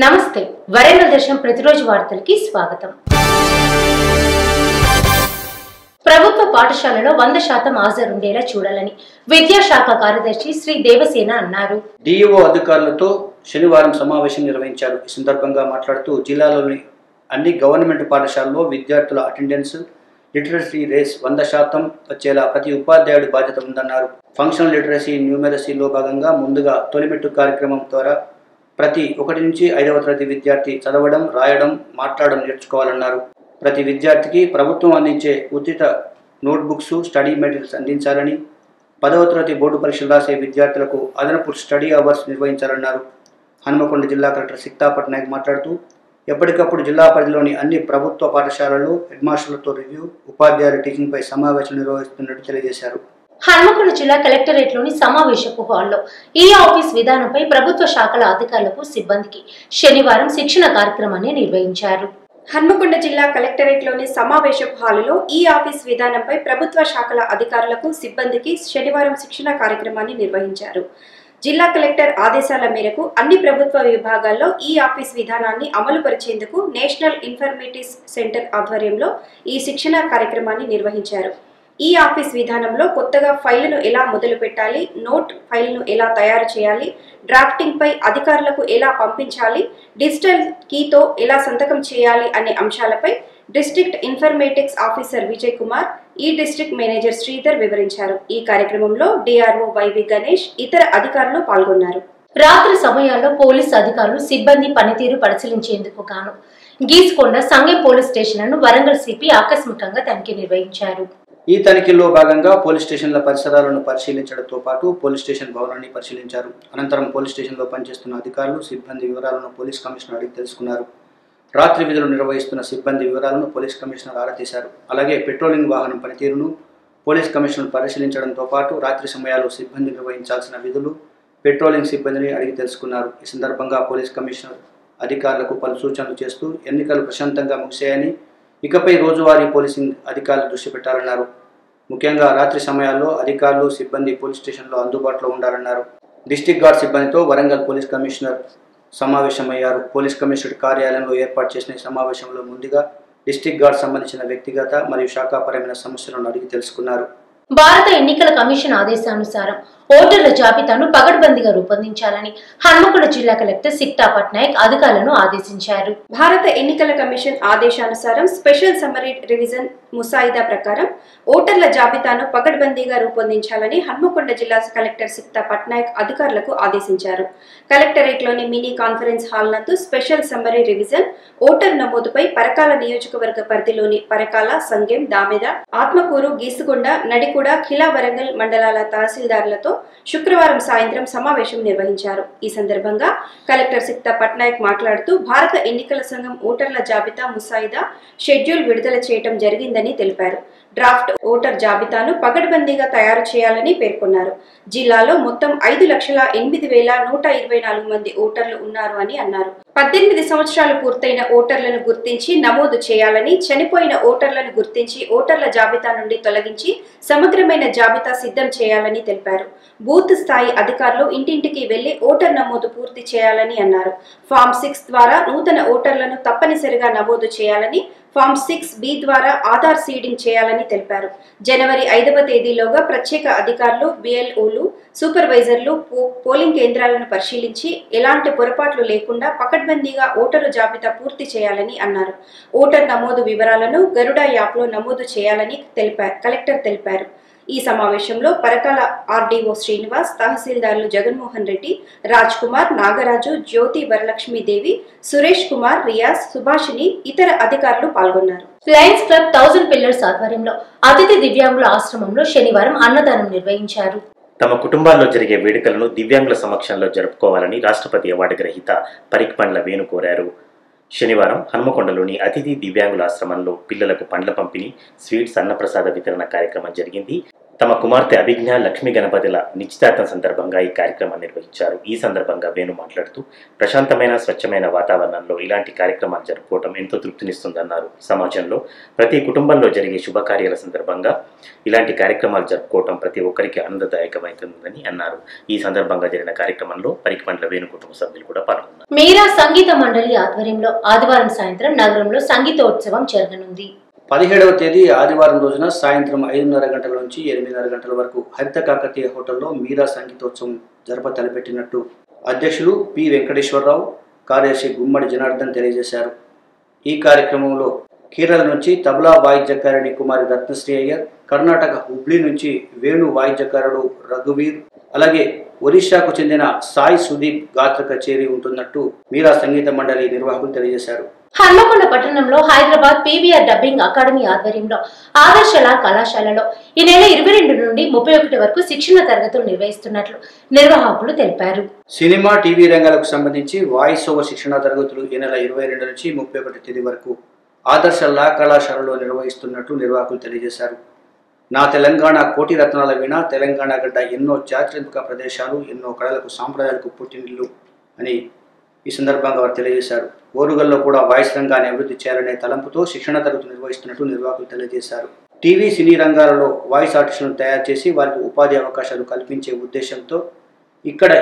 నమస్తే వరంగల్ దర్శనం ప్రతిరోజు వార్తలకి స్వాగతం। ప్రభుత్వ పాఠశాలలో 100% హాజరుండేలా చూడాలని విద్యాశాఖ కార్యదర్శి శ్రీ దేవసేన అన్నారు। డిఈఓ అధికారులతో శనివారం సమావేశం నిర్వహించారు। ఈ సందర్భంగా మాట్లాడుతూ జిల్లాలోని అన్ని గవర్నమెంట్ పాఠశాలల్లో విద్యార్థుల అటెండెన్స్ లిటరసీ రేస్ 100% వచ్చేలా ప్రతి ఉపాధ్యాయుడి బాధ్యత ఉందన్నారు। ఫంక్షనల్ లిటరసీ న్యూమరసీలో భాగంగా ముందుగా తొలిమెట్టు కార్యక్రమం ద్వారా ప్రతి 1 నుంచి 5వ తరగతి విద్యార్థి చదవడం, రాయడం, మాట్లాడడం నేర్చుకోవాలన్నారు। ప్రతి విద్యార్థికి ప్రభుత్వం అందించే ఉచిత నోట్బుక్స్, స్టడీ మెటీరియల్స్ అందించాలని, 10వ తరగతి బోర్డు పరీక్షలు రాసే విద్యార్థులకు అదనపు స్టడీ అవర్స్ నిర్వహించాలన్నారు। హన్మకొండ జిల్లా కలెక్టర్ సిక్తా పట్నాయక్ మాట్లాడుతూ ఎప్పటికప్పుడు జిల్లా పరిధిలోని అన్ని ప్రభుత్వ పాఠశాలల్లో హెడ్మాస్టర్లతో రివ్యూ, ఉపాధ్యాయుల టీచింగ్పై సమావేశం నిర్వహిస్తున్నట్టు తెలియజేశారు। హన్మకొండ జిల్లా కలెక్టరేట్లోని సమావేశపు హాల్లో ఈ ఆఫీస్ విధానంపై ప్రభుత్వ శాఖల అధికారులకు సిబ్బందికి శనివారం శిక్షణ కార్యక్రమాన్ని నిర్వహించారు। హన్మకొండ జిల్లా కలెక్టరేట్లోని సమావేశపు హాలులో ఈ ఆఫీస్ విధానంపై ప్రభుత్వ శాఖల అధికారులకు సిబ్బందికి శనివారం శిక్షణ కార్యక్రమాన్ని నిర్వహించారు। జిల్లా కలెక్టర్ ఆదేశాల మేరకు అన్ని ప్రభుత్వ విభాగాల్లో ఈ ఆఫీస్ విధానాన్ని అమలు పరిచేందుకు నేషనల్ ఇన్ఫర్మేటివ్ సెంటర్ ఆధ్వర్యంలో ఈ శిక్షణ కార్యక్రమాన్ని నిర్వహించారు। ఈ ఆఫీస్ విధానంలో కొత్తగా ఫైళ్లను ఎలా మొదలు పెట్టాలి, నోట్ ఫైల్ను ఎలా తయారు చేయాలి, డ్రాఫ్టింగ్ పై అధికారులకు ఎలా పంపించాలి, డిజిటల్ కీతో ఎలా సంతకం చేయాలి అనే అంశాలపై district informatics officer Vijay Kumar, ఈ డిస్ట్రిక్ట్ మేనేజర్ శ్రీధర్ వివరించారు। ఈ కార్యక్రమంలో డిఆర్ఓ వైవి గణేష్, ఇతర అధికారులు పాల్గొన్నారు। రాత్రి సమయాల్లో పోలీసు అధికారులు సిబ్బంది పనితీరు పరిశీలించేందుకు గాను గీసుకొండ సంగెం పోలీస్ స్టేషన్లను వరంగల్ సిపి ఆకస్మికంగా తనిఖీ నిర్వహించారు। ఈ తనిఖీల్లో భాగంగా పోలీస్ స్టేషన్ల పరిసరాలను పరిశీలించడంతో పాటు పోలీస్ స్టేషన్ భవనాన్ని పరిశీలించారు। అనంతరం పోలీస్ స్టేషన్లో పనిచేస్తున్న అధికారులు సిబ్బంది వివరాలను పోలీస్ కమిషనర్ అడిగి తెలుసుకున్నారు। రాత్రి విధులు నిర్వహిస్తున్న సిబ్బంది వివరాలను పోలీస్ కమిషనర్ ఆరా తీశారు। అలాగే పెట్రోలింగ్ వాహనం పనితీరును పోలీస్ కమిషనర్ పరిశీలించడంతో పాటు రాత్రి సమయాల్లో సిబ్బంది నిర్వహించాల్సిన విధులు, పెట్రోలింగ్ సిబ్బందిని అడిగి తెలుసుకున్నారు। ఈ సందర్భంగా పోలీస్ కమిషనర్ అధికారులకు పలు సూచనలు చేస్తూ ఎన్నికలు ప్రశాంతంగా ముగిశాయని, ఇకపై రోజువారీ పోలీసింగ్ అధికారులు దృష్టి పెట్టాలన్నారు। ముఖ్యంగా రాత్రి సమయాల్లో అధికారులు, సిబ్బంది పోలీస్ స్టేషన్లో అందుబాటులో ఉండాలన్నారు। డిస్ట్రిక్ట్ గార్డ్ సిబ్బందితో వరంగల్ పోలీస్ కమిషనర్ సమావేశమయ్యారు। పోలీస్ కమిషనర్ కార్యాలయంలో ఏర్పాటు చేసిన సమావేశంలో ముందుగా డిస్ట్రిక్ట్ గార్డ్ సంబంధించిన వ్యక్తిగత మరియు శాఖాపరమైన సమస్యలను అడిగి తెలుసుకున్నారు। భారత ఎన్నికల కమిషన్ ఆదేశానుసారం ఓటర్ల జాబితాను పగడ్బందీగా రూపొందించాలని హన్మకొండ జిల్లా కలెక్టర్ సిక్తా పట్నాయక్ అధికారులను ఆదేశించారు। భారత ఎన్నికల కమిషన్ ఆదేశానుసారం స్పెషల్ సమ్మరీ రివిజన్ ముసాయిదా ప్రకారం ఓటర్ల జాబితాను పగడ్బందీగా రూపొందించాలని హన్మకొండ జిల్లా కలెక్టర్ సిక్తా పట్నాయక్ అధికారులకు ఆదేశించారు। కలెక్టరేట్లోని మినీ కాన్ఫరెన్స్ హాల్ నందు స్పెషల్ సమ్మరీ రివిజన్ ఓటర్ నమోదుపై పరకాల నియోజకవర్గ పరిధిలోని పరకాల, సంగెం, దామెద, ఆత్మకూరు, గీసుగొండ, నడికూడ, ఖిలా వరంగల్ మండలాల తహసీల్దార్లతో శుక్రవారం సాయంత్రం సమావేశం నిర్వహించారు। ఈ సందర్భంగా కలెక్టర్ సిక్తా పట్నాయక్ మాట్లాడుతూ భారత ఎన్నికల సంఘం ఓటర్ల జాబితా ముసాయిదా షెడ్యూల్ విడుదల చేయడం జరిగిందని తెలిపారు। డ్రాఫ్ట్ ఓటర్ జాబితాను పగడ్బందీగా తయారు చేయాలని పేర్కొన్నారు। జిల్లాలో మొత్తం 5,08,124 మంది ఓటర్లు ఉన్నారు అని అన్నారు। 18 సంవత్సరాలు పూర్తయిన ఓటర్లను గుర్తించి నమోదు చేయాలని, చనిపోయిన ఓటర్లను గుర్తించి ఓటర్ల జాబితా నుండి తొలగించి సమగ్రమైన జాబితా సిద్ధం చేయాలని తెలిపారు। బూత్ స్థాయి అధికారులు ఇంటింటికి వెళ్లి ఓటర్ నమోదు పూర్తి చేయాలని అన్నారు। ఫామ్ 6 ద్వారా నూతన ఓటర్లను తప్పనిసరిగా నమోదు చేయాలని, ఫామ్ 6B ద్వారా ఆధార్ సీడింగ్ చేయాలని తెలిపారు। జనవరి 5వ తేదీలోగా ప్రత్యేక అధికారులు, BLOలు, సూపర్వైజర్లు పోలింగ్ కేంద్రాలను పరిశీలించి ఎలాంటి పొరపాట్లు లేకుండా పకడ్బందీగా ఓటరు జాబితా పూర్తి చేయాలని అన్నారు। ఓటర్ నమోదు వివరాలను గరుడ యాప్లో నమోదు చేయాలని కలెక్టర్ తెలిపారు। ఈ సమావేశంలో పరకాల ఆర్డీఓ శ్రీనివాస్, తహసీల్దార్లు జగన్మోహన్ రెడ్డి, రాజ్ కుమార్, నాగరాజు, జ్యోతి వరలక్ష్మీదేవి, సురేష్ కుమార్, రియాజ్, సుభాషిని, ఇతర అధికారులు పాల్గొన్నారు। లయన్స్ క్లబ్ 1000 పిల్లర్స్ ఆధ్వర్యంలో అతిథి దివ్యాంగుల ఆశ్రమంలో శనివారం అన్నదానం నిర్వహించారు। తమ కుటుంబాల్లో జరిగే వేడుకలను దివ్యాంగుల సమక్షంలో జరుపుకోవాలని రాష్ట్రపతి అవార్డు గ్రహీత పరిక్పండ్ల వేణు కోరారు। శనివారం హన్మకొండలోని అతిథి దివ్యాంగుల ఆశ్రమంలో పిల్లలకు పండ్ల పంపిణీ, స్వీట్స్, అన్నప్రసాద వితరణ కార్యక్రమం జరిగింది। తమ కుమార్తె అభిజ్ఞ లక్ష్మీ గణపతిల నిశ్చితార్థం సందర్భంగా ఈ కార్యక్రమాన్ని నిర్వహించారు. ఈ సందర్భంగా వేణు మాట్లాడుతూ ప్రశాంతమైన స్వచ్ఛమైన వాతావరణంలో ఇలాంటి కార్యక్రమాలు జరుపుకోవడం ఎంతో తృప్తినిస్తుందన్నారు. సమాజంలో ప్రతి కుటుంబంలో జరిగే శుభకార్యాల సందర్భంగా ఇలాంటి కార్యక్రమాలు జరుపుకోవడం ప్రతి ఒక్కరికి ఆనందదాయకమవుతుందని అన్నారు. ఈ సందర్భంగా జరిగిన కార్యక్రమంలో పరిక్మండ్ల వేణు కుటుంబ సభ్యులు కూడా పాల్గొన్నారు. మీరా సంగీత మండలి ఆధ్వర్యంలో ఆదివారం సాయంత్రం నగరంలో సంగీతోత్సవం జరగనుంది. 17వ తేదీ ఆదివారం రోజున సాయంత్రం 5:30 గంటల నుంచి 8:30 గంటల వరకు హరిత కాకతీయ హోటల్లో మీరా సంగీతోత్సవం తలపెట్టినట్టు అధ్యక్షులు పి వెంకటేశ్వరరావు, కార్యదర్శి గుమ్మడి జనార్దన్ తెలియజేశారు. ఈ కార్యక్రమంలో కేరళ నుంచి తబలా వాయిద్యకారిణి కుమారి రత్నశ్రీ అయ్యర్, కర్ణాటక హుబ్లీ నుంచి వేణు వాయిద్యకారుడు రఘువీర్, అలాగే ఒరిస్సాకు చెందిన సాయి సుదీప్ గాత్ర కచేరీ ఉంటున్నట్టు మీరా సంగీత మండలి నిర్వాహకులు తెలియజేశారు. హన్మకొండ పట్టణంలో హైదరాబాద్ పీవీఆర్ డబ్బింగ్ అకాడమీ ఆధ్వర్యంలో ఆదర్శల కళాశాలలో ఈ నెల 22 నుండి 31 వరకు శిక్షణ తరగతులు నిర్వహిస్తున్నట్లు నిర్వాహకులు తెలిపారు. సినిమా, టీవీ రంగాలకు సంబంధించి వాయిస్ ఓవర్ శిక్షణ తరగతులు ఈ నెల 22 నుంచి 31 తేదీ వరకు ఆదర్శల కళాశాలలో నిర్వహిస్తున్నట్టు నిర్వాహకులు తెలియజేశారు. నా తెలంగాణ కోటి రత్నాల వీణ, తెలంగాణ గడ్డ ఎన్నో చారిత్రక ప్రదేశాలు, ఎన్నో కళలకు సాంప్రదాయాలకు పుట్టినిల్లు అని ఈ సందర్భంగా వారు తెలియజేశారు. ఓరుగల్లో కూడా వాయిస్ రంగాన్ని అభివృద్ధి చేయాలనే తలంపుతో శిక్షణ తరగతులు నిర్వహిస్తున్నట్టు నిర్వాహకులు తెలియజేశారు. టీవీ, సినీ రంగాలలో వాయిస్ ఆర్టిస్టులను తయారు చేసి వారికి ఉపాధి అవకాశాలు కల్పించే ఉద్దేశంతో ఇక్కడ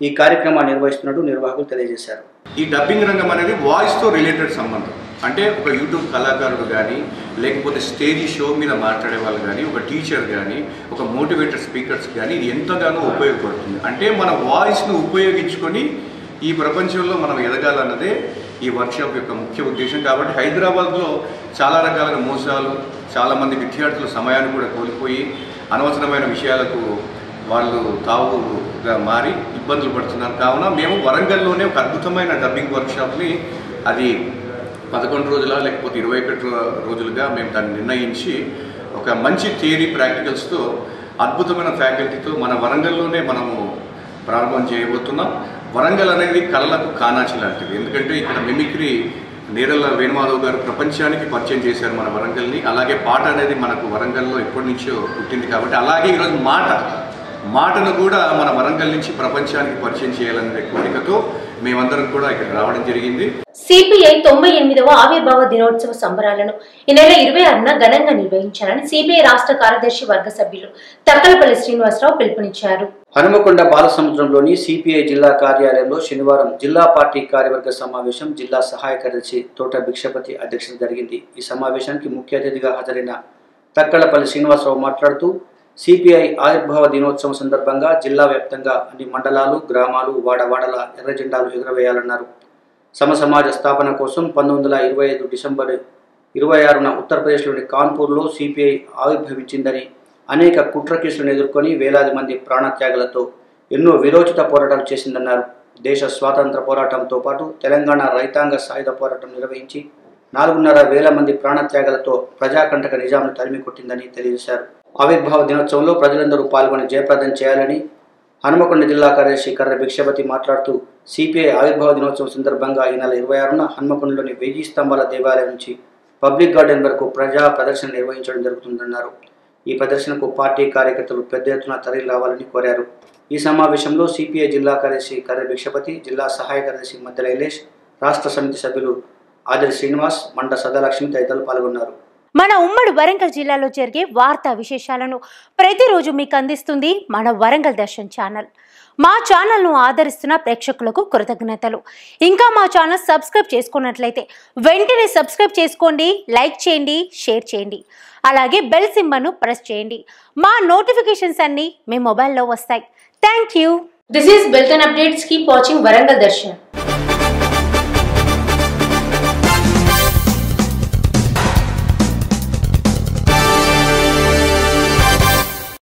ఈ కార్యక్రమాన్ని నిర్వహిస్తున్నట్టు నిర్వాహకులు తెలియజేశారు. ఈ డబ్బింగ్ రంగం అనేది వాయిస్తో రిలేటెడ్ సంబంధం. అంటే ఒక యూట్యూబ్ కళాకారుడు కానీ, లేకపోతే స్టేజ్ షో మీద మాట్లాడే వాళ్ళు కానీ, ఒక టీచర్ కానీ, ఒక మోటివేటెడ్ స్పీకర్స్ కానీ ఇది ఎంతగానో ఉపయోగపడుతుంది. అంటే మన వాయిస్ను ఉపయోగించుకొని ఈ ప్రపంచంలో మనం ఎదగాలన్నదే ఈ వర్క్షాప్ యొక్క ముఖ్య ఉద్దేశం. కాబట్టి హైదరాబాద్లో చాలా రకాల మోసాలు, చాలామంది విద్యార్థుల సమయాన్ని కూడా కోల్పోయి అనవసరమైన విషయాలకు వాళ్ళు తావుగా మారి ఇబ్బందులు పడుతున్నారు. కావున మేము వరంగల్లోనే ఒక అద్భుతమైన డబ్బింగ్ వర్క్షాప్ని అది 11 రోజుల లేకపోతే 21 రోజులుగా మేము దాన్ని నిర్ణయించి ఒక మంచి థియరీ ప్రాక్టికల్స్తో అద్భుతమైన ఫ్యాకల్టీతో మన వరంగల్లోనే మనము ప్రారంభం చేయబోతున్నాం. వరంగల్ అనేది కళలకు కానాచి లాంటిది. ఎందుకంటే ఇక్కడ మిమిక్రీ నేరళ్ళ వేణుమాధవ్ గారు ప్రపంచానికి పరిచయం చేశారు మన వరంగల్ని. అలాగే పాట అనేది మనకు వరంగల్లో ఎప్పటి నుంచో పుట్టింది. కాబట్టి అలాగే ఈరోజు మాటను కూడా మన వరంగల్ నుంచి ప్రపంచానికి పరిచయం చేయాలనే కోరికతో మేమందరం కూడా ఇక్కడ రావడం జరిగింది. సిపిఐ 98వ ఆవిర్భావ దినోత్సవ సంబరాలను ఈ నెల 26న ఘనంగా నిర్వహించాలని సిపిఐ రాష్ట్ర కార్యదర్శి వర్గ సభ్యులు తక్కలపల్లి శ్రీనివాసరావు పిలుపునిచ్చారు. హనుమకొండ బాలసముద్రంలోని సిపిఐ జిల్లా కార్యాలయంలో శనివారం జిల్లా పార్టీ కార్యవర్గ సమావేశం జిల్లా సహాయ కార్యదర్శి తోట భిక్షపతి అధ్యక్షత జరిగింది. ఈ సమావేశానికి ముఖ్య అతిథిగా హాజరైన తక్కలపల్లి శ్రీనివాసరావు మాట్లాడుతూ సిపిఐ ఆవిర్భావ దినోత్సవం సందర్భంగా జిల్లా వ్యాప్తంగా అన్ని మండలాలు, గ్రామాలు, వాడవాడల ఎర్ర జెండాలు ఎగురవేయాలన్నారు. సమసమాజ స్థాపన కోసం 1925 డిసెంబర్ 26న ఉత్తరప్రదేశ్లోని కాన్పూర్లో సిపిఐ ఆవిర్భవించిందని, అనేక కుట్ర కేసులను ఎదుర్కొని వేలాది మంది ప్రాణత్యాగాలతో ఎన్నో విరోచిత పోరాటాలు చేసిందన్నారు. దేశ స్వాతంత్ర పోరాటంతో పాటు తెలంగాణ రైతాంగ సాయుధ పోరాటం నిర్వహించి 4,500 మంది ప్రాణత్యాగాలతో ప్రజాకంటక నిజాంను తరిమి కొట్టిందని తెలియజేశారు. ఆవిర్భావ దినోత్సవంలో ప్రజలందరూ పాల్గొని జయప్రదం చేయాలని హనుమకొండ జిల్లా కార్యదర్శి కర్ర భిక్షపతి మాట్లాడుతూ సిపిఐ ఆవిర్భావ దినోత్సవం సందర్భంగా ఈ నెల 26న హనుమకొండలోని 1000 స్తంభాల దేవాలయం నుంచి పబ్లిక్ గార్డెన్ వరకు ప్రజా ప్రదర్శన నిర్వహించడం జరుగుతుందన్నారు. ఈ ప్రదర్శనకు పార్టీ కార్యకర్తలు పెద్ద ఎత్తున తరలి రావాలని కోరారు. ఈ సమావేశంలో సిపిఐ జిల్లా కార్యదర్శి కర్ర భిక్షపతి, జిల్లా సహాయ కార్యదర్శి మద్దెల ఐలేష్, రాష్ట్ర సమితి సభ్యులు ఆదిరి శ్రీనివాస్, మంట సదాలక్ష్మి తదితరులు పాల్గొన్నారు. మన ఉమ్మడి వరంగల్ జిల్లాలో జరిగే వార్తా విశేషాలను ప్రతిరోజు మీకు అందిస్తుంది మన వరంగల్ దర్శన్ ఛానల్. మా ఛానల్ను ఆదరిస్తున్న ప్రేక్షకులకు కృతజ్ఞతలు. ఇంకా మా ఛానల్ సబ్స్క్రైబ్ చేసుకున్నట్లయితే వెంటనే సబ్స్క్రైబ్ చేసుకోండి, లైక్ చేయండి, షేర్ చేయండి. అలాగే బెల్ సింబల్ను ప్రెస్ చేయండి. మా నోటిఫికేషన్స్ అన్నీ మీ మొబైల్లో వస్తాయి. Thank you. This is Belton updates. Keep watching Warangal Darshan.